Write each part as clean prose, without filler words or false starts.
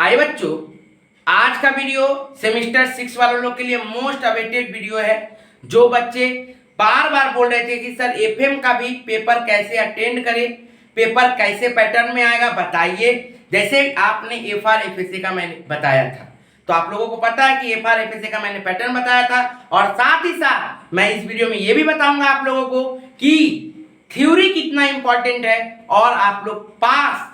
भाई बच्चों, आज का वीडियो सेमेस्टर 6 वालों लोग के लिए मोस्ट अवेटेड वीडियो है। जो बच्चे बार बार बोल रहे थे कि सर एफएम का भी पेपर कैसे अटेंड करें, पेपर कैसे पैटर्न में आएगा बताइए। जैसे आपने एफआर एफएसए का मैंने बताया था, तो आप लोगों को पता है कि एफआर एफएसए का मैंने पैटर्न बताया था, और साथ ही साथ मैं इस वीडियो में ये भी बताऊंगा आप लोगों को कि थ्योरी कितना इंपॉर्टेंट है, और आप लोग पास,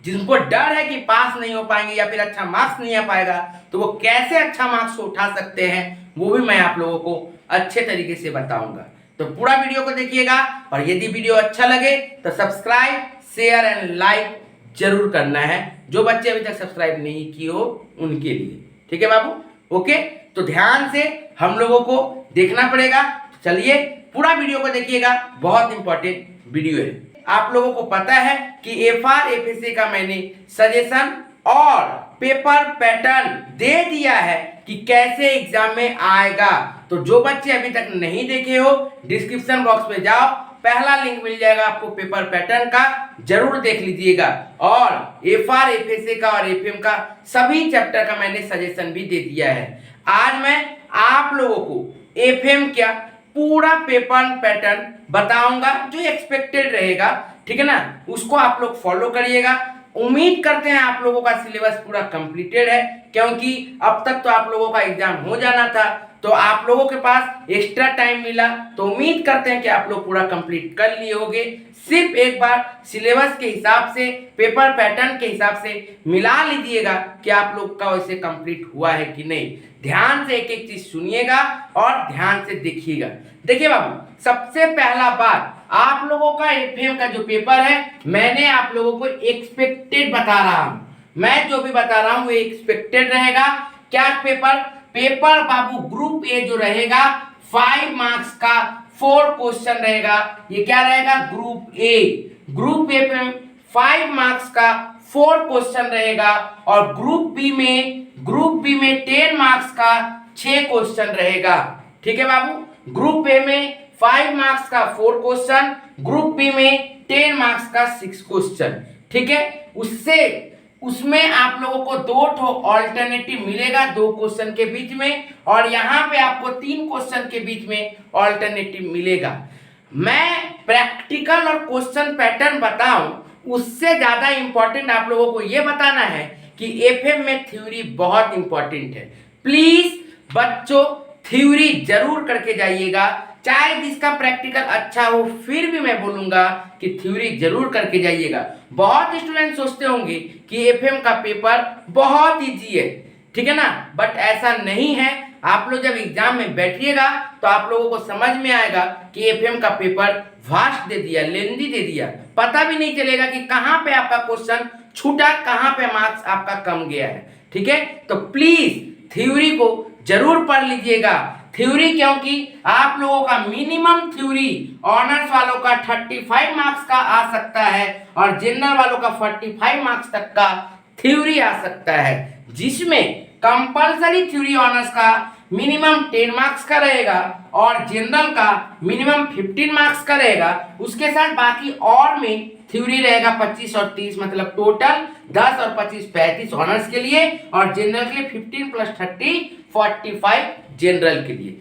जिनको डर है कि पास नहीं हो पाएंगे या फिर अच्छा मार्क्स नहीं आ पाएगा, तो वो कैसे अच्छा मार्क्स उठा सकते हैं वो भी मैं आप लोगों को अच्छे तरीके से बताऊंगा। तो पूरा वीडियो को देखिएगा, और यदि वीडियो अच्छा लगे तो सब्सक्राइब, शेयर एंड लाइक जरूर करना है। जो बच्चे अभी तक सब्सक्राइब नहीं किए हो उनके लिए, ठीक है बाबू? ओके, तो ध्यान से हम लोगों को देखना पड़ेगा। चलिए पूरा वीडियो को देखिएगा, बहुत इंपॉर्टेंट वीडियो है। आप लोगों को पता है कि एफआर एफएसए का मैंने सजेशन और पेपर पैटर्न दे दिया है कि कैसे एग्जाम में आएगा। तो जो बच्चे अभी तक नहीं देखे हो, डिस्क्रिप्शन बॉक्स में जाओ, पहला लिंक मिल जाएगा आपको पेपर पैटर्न का, जरूर देख लीजिएगा। और एफआर एफएसए का और एफएम का सभी चैप्टर का मैंने सजेशन भी दे दिया है। आज मैं आप लोगों को एफएम क्या पूरा पेपर पैटर्न बताऊंगा जो एक्सपेक्टेड रहेगा, ठीक है ना? उसको आप लोग फॉलो करिएगा। उम्मीद करते हैं आप लोगों का सिलेबस पूरा कंप्लीटेड है, क्योंकि अब तक तो आप लोगों का एग्जाम हो जाना था, तो आप लोगों के पास एक्स्ट्रा टाइम मिला, तो उम्मीद करते हैं कि आप लोग पूरा कंप्लीट कर लिए होंगे। सिर्फ एक बार सिलेबस के हिसाब से, पेपर पैटर्न के हिसाब से मिला लीजिएगा कि आप लोग का वैसे कंप्लीट हुआ है कि नहीं। ध्यान से एक एक चीज सुनिएगा और ध्यान से देखिएगा। देखिए बाबू, सबसे पहला बात, आप लोगों का एफएम का जो पेपर है, मैंने आप लोगों को एक्सपेक्टेड बता रहा हूं। मैं जो भी बता रहा हूं वो एक्सपेक्टेड रहेगा। क्या पेपर बाबू ग्रुप ए जो रहेगा 5 मार्क्स का 4 क्वेश्चन रहेगा। ये क्या रहेगा? Group A. ग्रुप ए पे 5 मार्क्स का 4 क्वेश्चन रहेगा, और ग्रुप बी में 10 मार्क्स का 6 क्वेश्चन रहेगा। ठीक है बाबू? ग्रुप ए में 5 मार्क्स का 4 क्वेश्चन, ग्रुप बी में 10 मार्क्स का 6 क्वेश्चन। ठीक है? उसमें आप लोगों को 2 ऑल्टरनेटिव मिलेगा 2 क्वेश्चन के बीच में, और यहाँ पे आपको 3 क्वेश्चन के बीच में ऑल्टरनेटिव मिलेगा। मैं प्रैक्टिकल और क्वेश्चन पैटर्न बताऊं, उससे ज्यादा इंपॉर्टेंट आप लोगों को यह बताना है कि एफएम में थ्योरी बहुत इंपॉर्टेंट है। प्लीज बच्चों, थ्योरी जरूर करके जाइएगा। चाहे जिसका प्रैक्टिकल अच्छा हो, फिर भी मैं बोलूंगा कि थ्योरी जरूर करके जाइएगा। बहुत स्टूडेंट सोचते होंगे कि एफएम का पेपर बहुत इजी है, ठीक है ना? बट ऐसा नहीं है। आप लोग जब एग्जाम में बैठिएगा तो आप लोगों को समझ में आएगा कि एफएम का पेपर वास्ट दे दिया, लेंदी दे दिया, पता भी नहीं चलेगा कि कहाँ पे आपका क्वेश्चन छूटा, कहाँ पे मार्क्स आपका कम गया है। ठीक है? तो प्लीज थ्योरी को जरूर पढ़ लीजिएगा। थ्योरी, क्योंकि आप लोगों का मिनिमम थ्योरी ऑनर्स वालों का 35 मार्क्स का आ सकता है, और जनरल वालों का 45 मार्क्स तक का थ्योरी आ सकता है, जिसमें कंपलसरी थ्योरी ऑनर्स का मिनिमम 10 मार्क्स का रहेगा, और जनरल का मिनिमम 15 मार्क्स का रहेगा। उसके साथ बाकी और में थ्योरी रहेगा 25 और 30, मतलब टोटल 10 और 25 35 ऑनर्स के लिए, और जनरल के लिए 15 + 30 45 जनरल के लिए।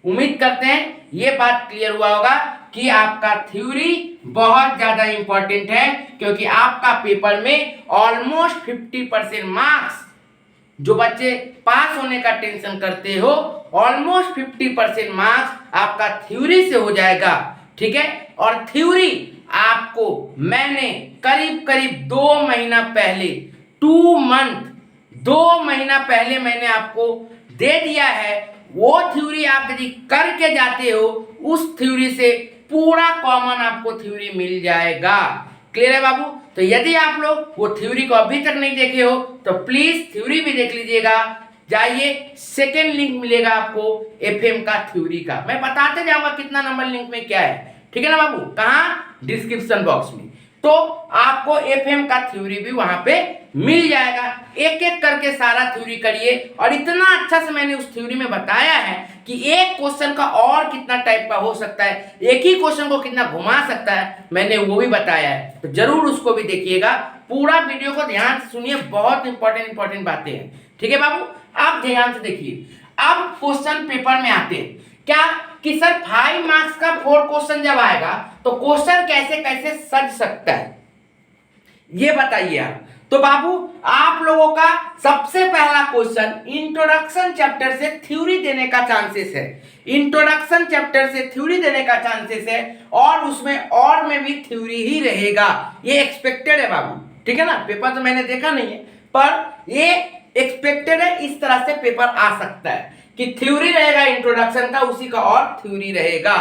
उम्मीद करते हैं ये बात क्लियर हुआ होगा कि आपका थ्योरी बहुत ज्यादा इंपॉर्टेंट है, क्योंकि आपका पेपर में ऑलमोस्ट 50% मार्क्स, जो बच्चे पास होने का टेंशन करते हो, ऑलमोस्ट 50% मार्क्स आपका थ्योरी से हो जाएगा। ठीक है? और थ्योरी आपको मैंने करीब 2 महीना पहले, 2 महीना पहले मैंने आपको दे दिया है। वो थ्योरी आप यदि करके जाते हो, उस थ्योरी से पूरा कॉमन आपको थ्योरी मिल जाएगा। क्लियर है बाबू? तो यदि आप लोग वो थ्योरी को अभी तक नहीं देखे हो तो प्लीज थ्योरी भी देख लीजिएगा। जाइए, सेकेंड लिंक मिलेगा आपको एफएम का थ्योरी का। मैं बताते जाऊंगा कितना नंबर लिंक में क्या है। ठीक है ना बाबू? कहाँ? डिस्क्रिप्शन बॉक्स में। तो आपको एफएम का थ्योरी भी वहां पे मिल जाएगा। एक एक करके सारा थ्योरी करिए, और इतना अच्छा से मैंने उस थ्योरी में बताया है कि एक क्वेश्चन का और कितना टाइप का हो सकता है, एक ही क्वेश्चन को कितना घुमा सकता है, मैंने वो भी बताया है। तो जरूर उसको भी देखिएगा, पूरा वीडियो को ध्यान से सुनिए, बहुत इंपॉर्टेंट बातें हैं। ठीक है बाबू, आप ध्यान से देखिए। अब क्वेश्चन पेपर में आते हैं क्या कि सर 5 मार्क्स का 4 क्वेश्चन जब आएगा तो क्वेश्चन कैसे कैसे सज सकता है, ये बताइए आप। तो बाबू आप लोगों का सबसे पहला क्वेश्चन इंट्रोडक्शन चैप्टर से थ्योरी देने का चांसेस है, इंट्रोडक्शन चैप्टर से थ्योरी देने का चांसेस है, और उसमें और में भी थ्योरी ही रहेगा, ये एक्सपेक्टेड है बाबू। ठीक है ना, पेपर तो मैंने देखा नहीं है पर ये एक्सपेक्टेड है, इस तरह से पेपर आ सकता है कि थ्योरी रहेगा इंट्रोडक्शन का, उसी का और थ्योरी रहेगा।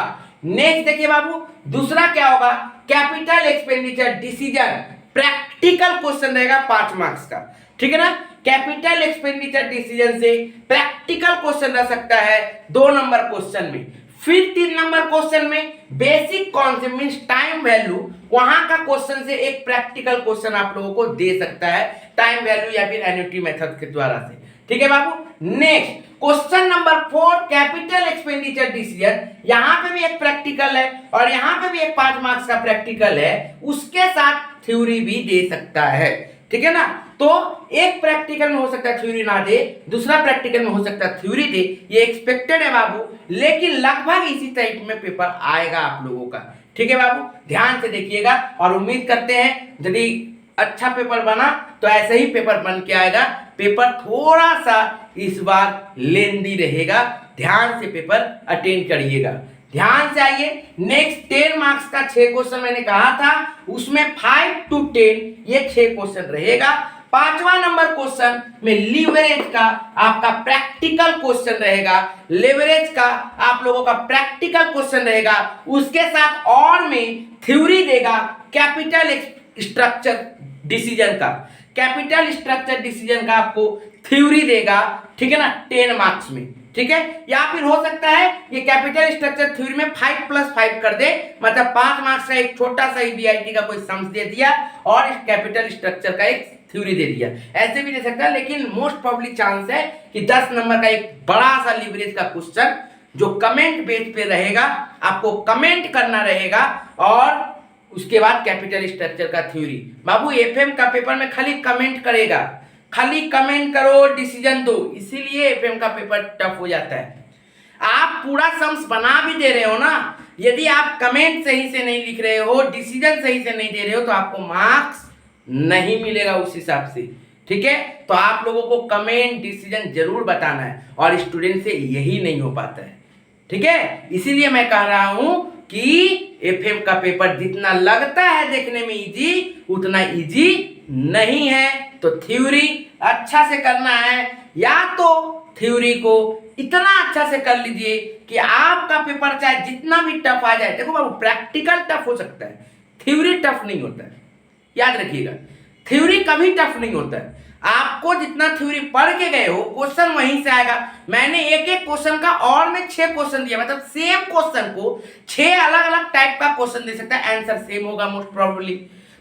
नेक्स्ट देखिए बाबू, दूसरा क्या होगा, capital expenditure decision practical question रहेगा 5 मार्क्स का। ठीक है ना, कैपिटल एक्सपेंडिचर डिसीजन से प्रैक्टिकल क्वेश्चन रह सकता है 2 नंबर क्वेश्चन में। फिर 3 नंबर क्वेश्चन में basic concept means time value, वहां का क्वेश्चन से एक प्रैक्टिकल क्वेश्चन आप लोगों को दे सकता है टाइम वैल्यू या फिर एन्युटी मेथड के द्वारा से। ठीक है बाबू, next question number 4 capital expenditure decision, यहां पे भी एक प्रैक्टिकल है और यहां पे भी एक 5 मार्क्स का प्रैक्टिकल है, उसके साथ थ्योरी भी दे सकता है। ठीक है ना, तो एक प्रैक्टिकल में हो सकता है थ्योरी ना दे, दूसरा प्रैक्टिकल में हो सकता है थ्योरी दे, ये एक्सपेक्टेड है बाबू, लेकिन लगभग इसी टाइप में पेपर आएगा आप लोगों का। ठीक है बाबू, ध्यान से देखिएगा, और उम्मीद करते हैं यदि अच्छा पेपर बना तो ऐसे ही पेपर बन के आएगा। पेपर थोड़ा सा इस बार लेंदी रहेगा, ध्यान से पेपर अटेंड करिएगा। ध्यान से आइए, नेक्स्ट 10 मार्क्स का 6 क्वेश्चन मैंने कहा था, उसमें 5 to 10 ये 6 क्वेश्चन रहेगा। 5वां नंबर क्वेश्चन में लीवरेज का आपका प्रैक्टिकल क्वेश्चन रहेगा, लेवरेज का आप लोगों का प्रैक्टिकल क्वेश्चन रहेगा, उसके साथ और में थ्योरी देगा कैपिटल स्ट्रक्चर डिसीजन का, कैपिटल स्ट्रक्चर डिसीजन का आपको थ्योरी देगा। ठीक है ना, 10 मार्क्स में। ठीक है, या फिर हो सकता है ये कैपिटल स्ट्रक्चर थ्योरी में 5+5 कर दे, मतलब 5 मार्क्स का एक छोटा सा बीआईटी का कोई सम्स दे दिया और इस कैपिटल स्ट्रक्चर का एक थ्योरी दे दिया, ऐसे भी दे सकता है। लेकिन मोस्ट प्रोबेबली चांस है कि 10 नंबर का एक बड़ा सा लीवरेज का क्वेश्चन जो कमेंट बेस पे रहेगा, आपको कमेंट करना रहेगा, और उसके बाद कैपिटल स्ट्रक्चर का थ्योरी। बाबू एफएम का पेपर में खाली कमेंट करेगा, खाली कमेंट करो डिसीजन दो, इसीलिए एफएम का पेपर टफ हो जाता है। आप पूरा सम्स बना भी दे रहे हो ना, यदि आप कमेंट सही से नहीं लिख रहे हो, डिसीजन सही से नहीं दे रहे हो, तो आपको मार्क्स नहीं मिलेगा उस हिसाब से। ठीक है, तो आप लोगों को कमेंट डिसीजन जरूर बताना है, और स्टूडेंट से यही नहीं हो पाता है। ठीक है, इसीलिए मैं कह रहा हूं कि एफएम का पेपर जितना लगता है देखने में इजी, उतना इजी नहीं है। तो थ्योरी अच्छा से करना है, या तो थ्योरी को इतना अच्छा से कर लीजिए कि आपका पेपर चाहे जितना भी टफ आ जाए, देखो बाबू प्रैक्टिकल टफ हो सकता है, थ्योरी टफ नहीं होता है, याद रखिएगा, थ्योरी कभी टफ नहीं होता है। आपको जितना थ्योरी पढ़ के गए हो क्वेश्चन वहीं से आएगा। मैंने एक एक क्वेश्चन का और में 6 क्वेश्चन दिया, मतलब सेम क्वेश्चन को 6 अलग अलग टाइप का क्वेश्चन दे सकता है, आंसर सेम होगा मोस्ट प्रोबेबली।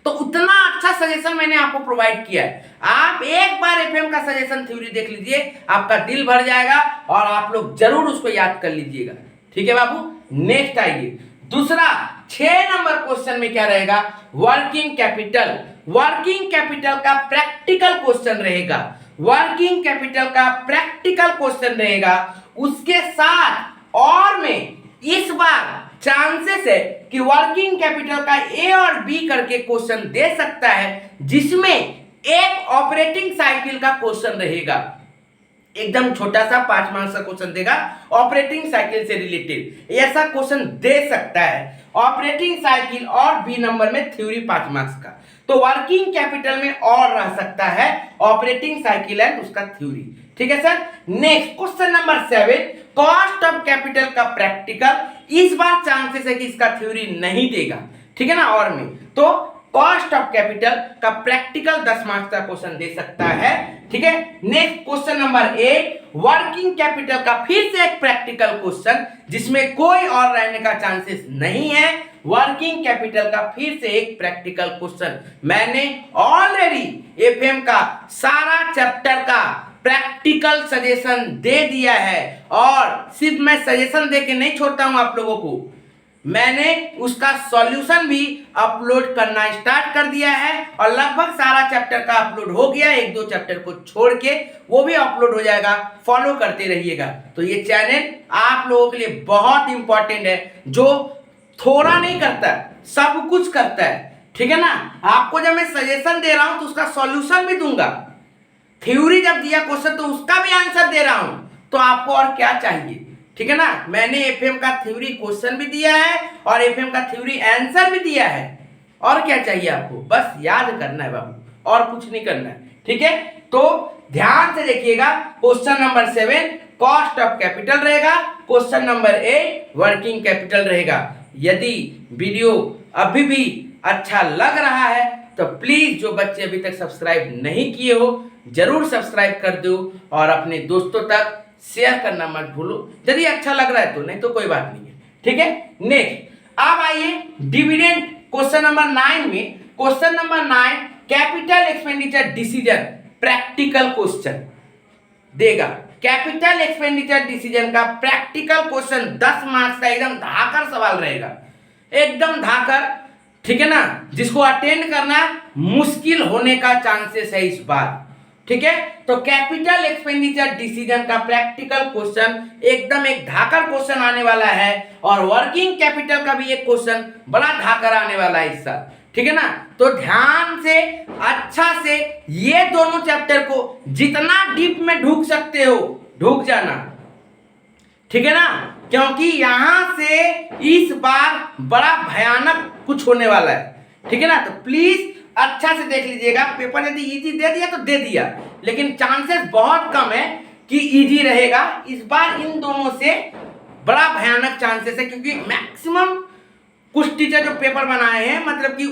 तो उतना अच्छा सजेशन मैंने आपको प्रोवाइड किया है। आप एक बार एफएम का सजेशन थ्योरी देख लीजिए, आपका दिल भर जाएगा और आप लोग जरूर उसको याद कर लीजिएगा। ठीक है बाबू, नेक्स्ट आइए, दूसरा 6 नंबर क्वेश्चन में क्या रहेगा, वर्किंग कैपिटल। वर्किंग कैपिटल का प्रैक्टिकल क्वेश्चन रहेगा, वर्किंग कैपिटल का प्रैक्टिकल क्वेश्चन रहेगा, उसके साथ और में इस बार चांसेस है कि वर्किंग कैपिटल का ए और बी करके क्वेश्चन दे सकता है, जिसमें एक ऑपरेटिंग साइकिल का क्वेश्चन रहेगा, एकदम छोटा सा 5 मार्क्स का क्वेश्चन देगा ऑपरेटिंग साइकिल से रिलेटेड, ऐसा क्वेश्चन दे सकता है। ऑपरेटिंग साइकिल और बी नंबर में थ्योरी 5 मार्क्स का, तो वर्किंग कैपिटल में और रह सकता है ऑपरेटिंग साइकिल एंड उसका थ्योरी। ठीक है sir, next question number 7 cost of capital का प्रैक्टिकल। इस बार चांसेस है कि इसका थ्योरी नहीं देगा, ठीक है ना, और में तो कॉस्ट ऑफ कैपिटल का प्रैक्टिकल 10 मार्क्स का क्वेश्चन दे सकता है। ठीक है, next question number 8, working capital का फिर से एक प्रैक्टिकल क्वेश्चन जिसमें कोई और रहने का चांसेस नहीं है। वर्किंग कैपिटल का फिर से एक प्रैक्टिकल क्वेश्चन, मैंने ऑलरेडी एफएम का सारा चैप्टर का प्रैक्टिकल सजेशन दे दिया है और सिर्फ मैं सजेशन दे के नहीं छोड़ता हूं आप लोगों को, मैंने उसका सॉल्यूशन भी अपलोड करना स्टार्ट कर दिया है और लगभग सारा चैप्टर का अपलोड हो गया, एक दो चैप्टर को छोड़ के वो भी अपलोड हो जाएगा, फॉलो करते रहिएगा। तो ये चैनल आप लोगों के लिए बहुत इंपॉर्टेंट है, जो थोड़ा नहीं करता सब कुछ करता है। ठीक है ना, आपको जब मैं सजेशन दे रहा हूं तो उसका सॉल्यूशन भी दूंगा, थ्योरी जब दिया क्वेश्चन तो उसका भी आंसर दे रहा हूं, तो आपको और क्या चाहिए। ठीक है ना, मैंने एफएम का थ्योरी क्वेश्चन भी दिया है और एफएम का थ्योरी आंसर भी दिया है, और क्या चाहिए आपको, बस याद करना है बाबू, और कुछ नहीं करना है। ठीक है, तो ध्यान से देखिएगा, question number 7 cost of capital रहेगा, क्वेश्चन नंबर 8 वर्किंग कैपिटल रहेगा। यदि वीडियो अभी भी अच्छा लग रहा है तो प्लीज जो बच्चे अभी तक सब्सक्राइब नहीं किए हो जरूर सब्सक्राइब कर दो और अपने दोस्तों तक शेयर करना मत भूलो, यदि अच्छा लग रहा है तो, नहीं तो कोई बात नहीं है। ठीक है, नेक्स्ट अब आइए डिविडेंड क्वेश्चन नंबर 9 में। Question number 9 capital expenditure decision practical question देगा। कैपिटल एक्सपेंडिचर डिसीजन का प्रैक्टिकल क्वेश्चन 10 मार्क्स का एकदम धाकर सवाल रहेगा, एकदम धाकर। ठीक है ना, जिसको अटेंड करना मुश्किल होने का चांसेस है इस बार। ठीक है, तो कैपिटल एक्सपेंडिचर डिसीजन का प्रैक्टिकल क्वेश्चन एकदम एक धाकर क्वेश्चन आने वाला है और वर्किंग कैपिटल का भी एक क्वेश्चन बड़ा धाकर आने वाला है इस साल। ठीक है ना, तो ध्यान से अच्छा से ये दोनों चैप्टर को जितना डीप में ढूक सकते हो ढूक जाना। ठीक है ना, क्योंकि यहां से इस बार बड़ा भयानक कुछ होने वाला है। ठीक है ना, तो प्लीज अच्छा से देख लीजिएगा। पेपर यदि इजी दे दिया तो दे दिया, लेकिन चांसेस बहुत कम है कि इजी रहेगा इस बार। इन दोनों से बड़ा भयानक चांसेस है, क्योंकि मैक्सिमम कुछ टीचर जो पेपर बनाए हैं मतलब कि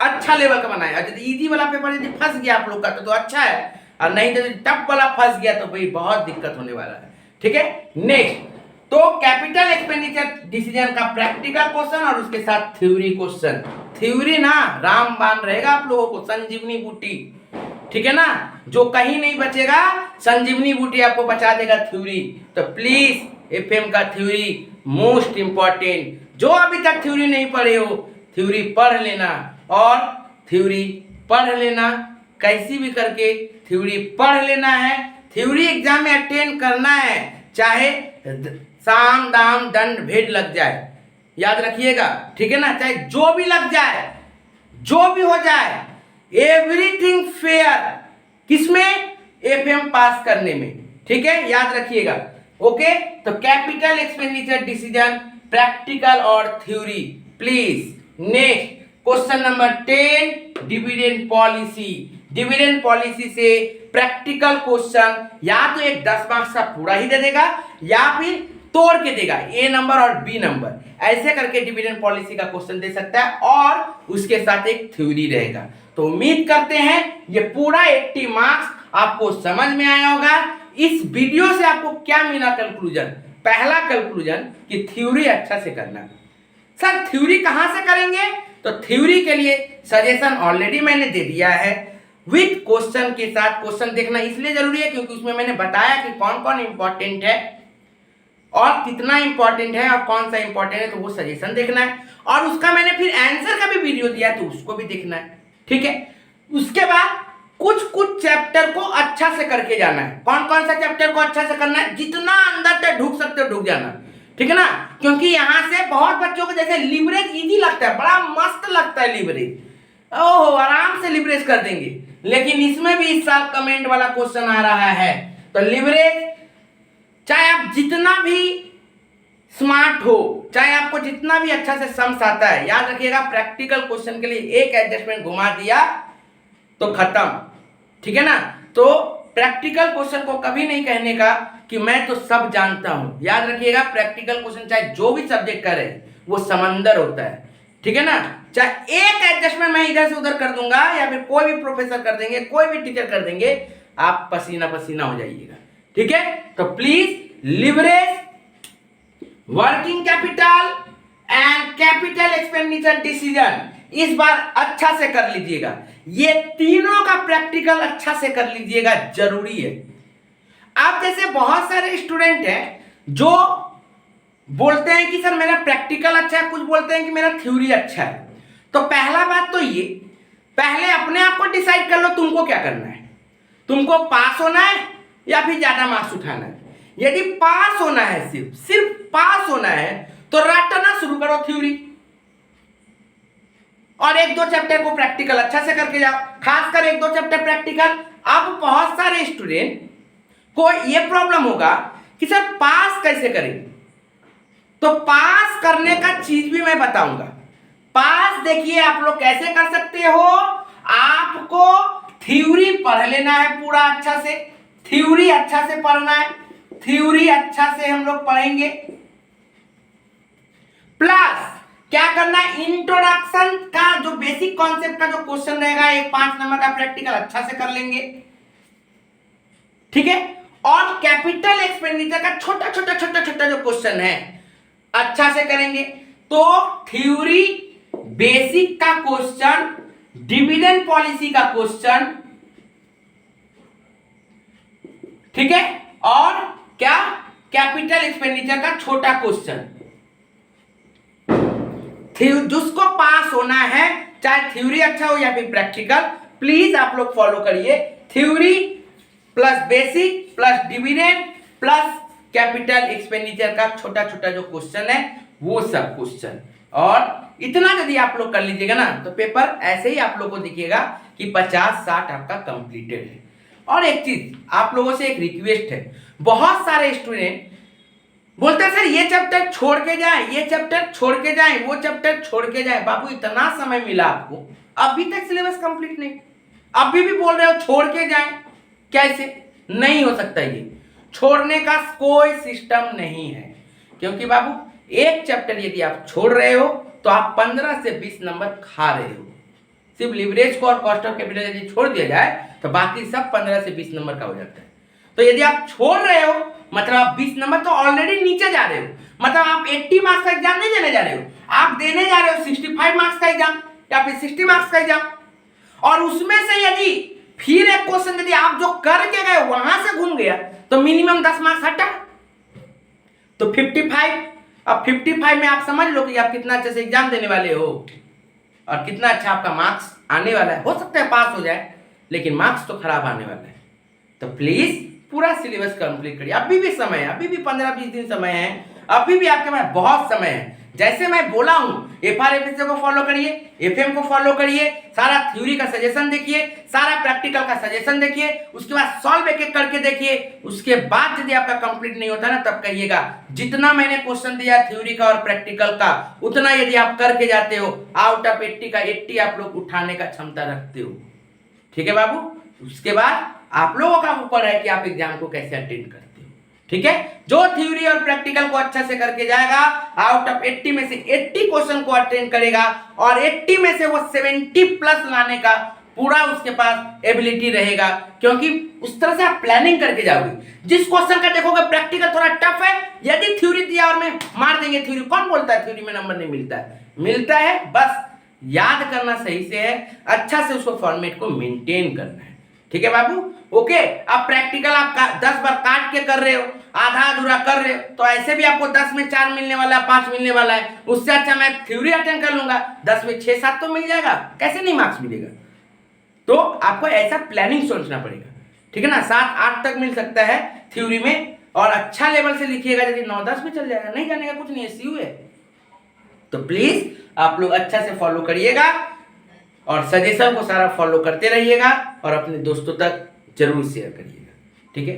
अच्छा लेवल का बनाए। यदि इजी वाला पेपर यदि फंस गया आप लोग का तो अच्छा है, और नहीं तो टफ वाला फंस गया तो भाई बहुत दिक्कत होने वाला है। ठीक है, नेक्स्ट तो कैपिटल एक्सपेंडिचर डिसीजन का प्रैक्टिकल क्वेश्चन और उसके साथ थ्योरी क्वेश्चन। थ्योरी ना रामबाण रहेगा आप लोगों को, संजीवनी बूटी। ठीक है ना, जो कहीं नहीं बचेगा संजीवनी बूटी आपको बचा देगा थ्योरी। तो प्लीज एफएम का थ्योरी मोस्ट इंपॉर्टेंट, जो अभी तक थ्योरी नहीं पढ़े हो थ्योरी पढ़ लेना, और थ्योरी पढ़ लेना कैसी भी करके थ्योरी पढ़ लेना है। थ्योरी एग्जाम में अटेंड करना है, चाहे साम दाम दंड भेद लग जाए, याद रखिएगा। ठीक है ना, चाहे जो भी लग जाए जो भी हो जाए, एवरीथिंग फेयर किसमें, एफएम पास करने में। ठीक है, याद रखिएगा। ओके, तो कैपिटल एक्सपेंडिचर डिसीजन प्रैक्टिकल और theory please. Next question number 10 dividend policy. Dividend policy से प्रैक्टिकल क्वेश्चन या तो एक 10 मार्क्स का पूरा ही दे देगा या फिर तोड़ के देगा, ए नंबर और बी नंबर, ऐसे करके डिविडेंड पॉलिसी का क्वेश्चन दे सकता है और उसके साथ एक थ्योरी रहेगा। तो उम्मीद करते हैं ये पूरा 80 मार्क्स आपको समझ में आया होगा। इस वीडियो से आपको क्या मिला कंक्लूजन? पहला कंक्लूजन कि थ्योरी अच्छा से करना। सर थ्योरी कहां से करेंगे? तो थ्योरी के लिए सजेशन ऑलरेडी मैंने दे दिया है विद क्वेश्चन के साथ। क्वेश्चन देखना इसलिए जरूरी है क्योंकि उसमें मैंने बताया कि कौन कौन इंपॉर्टेंट है और कितना इंपॉर्टेंट है और कौन सा इंपॉर्टेंट है, तो वो सजेशन देखना है। और उसका मैंने फिर आंसर का भी वीडियो दिया तो उसको भी देखना है। ठीक है, उसके बाद कुछ कुछ चैप्टर को अच्छा से करके जाना है। कौन कौन सा चैप्टर को अच्छा से करना है? जितना अंदर तक ढूक सकते हो ढूक जाना। ठीक है ना, क्योंकि यहां से बहुत बच्चों को जैसे लिवरेज इजी लगता है, बड़ा मस्त लगता है लिवरेज, ओहो आराम से लिवरेज कर देंगे, लेकिन इसमें भी इस साल कमेंट वाला क्वेश्चन आ रहा है। तो लिवरेज चाहे आप जितना भी स्मार्ट हो, चाहे आपको जितना भी अच्छा से सम्स आता है, याद रखिएगा प्रैक्टिकल क्वेश्चन के लिए एक एडजस्टमेंट घुमा दिया तो खत्म। ठीक है ना, तो प्रैक्टिकल क्वेश्चन को कभी नहीं कहने का कि मैं तो सब जानता हूं। याद रखिएगा प्रैक्टिकल क्वेश्चन चाहे जो भी सब्जेक्ट का रहे वो समंदर होता है। ठीक ठीक है ना। चाहे एक एडजस्टमेंट मैं इधर से उधर कर दूंगा या फिर कोई भी प्रोफेसर कर देंगे, कोई भी टीचर कर देंगे, आप पसीना पसीना हो जाइएगा। ठीक है, तो please leverage, working capital and capital expenditure decision इस बार अच्छा से कर लीजिएगा। ये तीनों का प्रैक्टिकल अच्छा से कर लीजिएगा, जरूरी है। आप जैसे बहुत सारे स्टूडेंट हैं जो बोलते हैं कि सर मेरा प्रैक्टिकल अच्छा है, कुछ बोलते हैं कि मेरा थ्योरी अच्छा है। तो पहला बात तो ये, पहले अपने आप को डिसाइड कर लो तुमको क्या करना है। तुमको पास होना है या फिर ज्यादा मार्क्स उठाना है। यदि पास होना है, सिर्फ पास होना है, तो रटना शुरू करो थ्योरी और एक दो चैप्टर को प्रैक्टिकल अच्छा से करके जाओ, खासकर एक दो चैप्टर प्रैक्टिकल। अब बहुत सारे स्टूडेंट को यह प्रॉब्लम होगा कि सर पास कैसे करेंगे, तो पास करने का चीज भी मैं बताऊंगा। पास देखिए आप लोग कैसे कर सकते हो। आपको थ्योरी पढ़ लेना है पूरा अच्छा से, थ्योरी अच्छा से पढ़ना है, थ्योरी अच्छा से हम लोग पढ़ेंगे। प्लस क्या करना है, इंट्रोडक्शन का जो बेसिक कॉन्सेप्ट का जो क्वेश्चन रहेगा, एक 5 नंबर का प्रैक्टिकल अच्छा से कर लेंगे। ठीक है, और कैपिटल एक्सपेंडिचर का छोटा छोटा जो क्वेश्चन है अच्छा से करेंगे। तो थ्योरी, बेसिक का क्वेश्चन, डिविडेंड पॉलिसी का क्वेश्चन, ठीक है, और क्या कैपिटल एक्सपेंडिचर का छोटा क्वेश्चन। जिसको पास होना है, चाहे थ्योरी अच्छा हो या फिर प्रैक्टिकल, प्लीज आप लोग फॉलो करिए। Theory plus basic plus dividend plus capital expenditure का छोटा छोटा जो क्वेश्चन है वो सब क्वेश्चन, और इतना यदि आप लोग कर लीजिएगा ना, तो पेपर ऐसे ही आप लोग को दिखेगा कि 50-60 आपका कंप्लीटेड है। और एक चीज आप लोगों से एक रिक्वेस्ट है, बहुत सारे स्टूडेंट बोलते हैं सर ये चैप्टर छोड़ के जाए, ये चैप्टर छोड़ के जाए, वो चैप्टर छोड़ के जाए। बाबू इतना समय मिला आपको, अभी तक सिलेबस कंप्लीट नहीं, अभी भी बोल रहे हो छोड़ के जाए, कैसे? नहीं हो सकता, ये छोड़ने का कोई सिस्टम नहीं है। क्योंकि बाबू एक चैप्टर यदि आप छोड़ रहे हो तो आप 15 से 20 नंबर खा रहे हो। सिर्फ लिवरेज को और कॉस्ट ऑफ कैपिटल यदि छोड़ दिया जाए तो बाकी सब 15 से 20 नंबर का हो जाता है। तो यदि आप छोड़ रहे हो मतलब आप 20 नंबर तो ऑलरेडी नीचे जा रहे हो, मतलब आप 80 मार्क्स का एग्जाम नहीं देने जा रहे हो, आप देने जा रहे हो 65 मार्क्स का एग्जाम या फिर 60 मार्क्स का एग्जाम। और उसमें से यदि फिर एक क्वेश्चन यदि आप जो करके गए वहां से घूम गया तो मिनिमम 10 मार्क्स हटा, तो 55। अब 55 में आप समझ लो कि आप कितना अच्छे से एग्जाम देने वाले हो और कितना अच्छा आपका मार्क्स आने वाला है। हो सकता है पास हो जाए लेकिन मार्क्स तो खराब आने वाला है। तो प्लीज पूरा सिलेबस कंप्लीट करिए, अभी भी समय है, अभी भी 15-20 दिन समय है, अभी भी आपके पास बहुत समय है। जैसे मैं बोला हूं, FRFSA को फॉलो करिए, FM को फॉलो करिए, सारा थ्योरी का सजेशन देखिए, सारा प्रैक्टिकल का सजेशन देखिए, उसके बाद सॉल्व एक एक करके देखिए। उसके बाद यदि आपका कंप्लीट नहीं होता ना तब कहिएगा जितना मैंने क्वेश्चन दिया थ्योरी का और प्रैक्टिकल का उतना यदि आप करके जाते हो, आउट ऑफ 80 का 80 आप लोग उठाने का क्षमता रखते हो। ठीक है बाबू, उसके बाद आप लोगों का ऊपर है कि आप एग्जाम को कैसे अटेंड करते हो। ठीक है, जो थ्योरी और प्रैक्टिकल को अच्छा से करके जाएगा, आउट ऑफ 80 में से 80 क्वेश्चन को अटेंड करेगा और 80 में से वो 70 प्लस लाने का पूरा उसके पास एबिलिटी रहेगा। क्योंकि उस तरह से आप प्लानिंग करके जाओगे। जिस क्वेश्चन का देखोगे प्रैक्टिकल थोड़ा टफ है, यदि थ्योरी दिया और मैं मार देंगे थ्योरी, कौन बोलता है थ्योरी में नंबर नहीं मिलता है? मिलता है, बस याद करना सही से है, अच्छा से उसको फॉर्मेट को मेंटेन करना है। ठीक है बाबू, ओके। अब प्रैक्टिकल आप 10 बार काट के कर रहे हो, आधा अधूरा कर रहे हो, तो ऐसे भी आपको 10 में 4 मिलने वाला है, 5 मिलने वाला है। उससे अच्छा मैं थ्योरी अटेंड कर लूंगा, 10 में 6-7 तो मिल जाएगा, कैसे नहीं मार्क्स मिलेगा? तो आपको ऐसा प्लानिंग सोचना पड़ेगा। ठीक है ना, 7-8 तक मिल सकता है थ्योरी में, और अच्छा लेवल से लिखिएगा, यदि 9-10 में चल जाएगा, नहीं जाने का कुछ नहीं है, सीयू है। तो प्लीज आप लोग अच्छा से फॉलो करिएगा और सजेशन को सारा फॉलो करते रहिएगा और अपने दोस्तों तक जरूर शेयर करिएगा। ठीक है।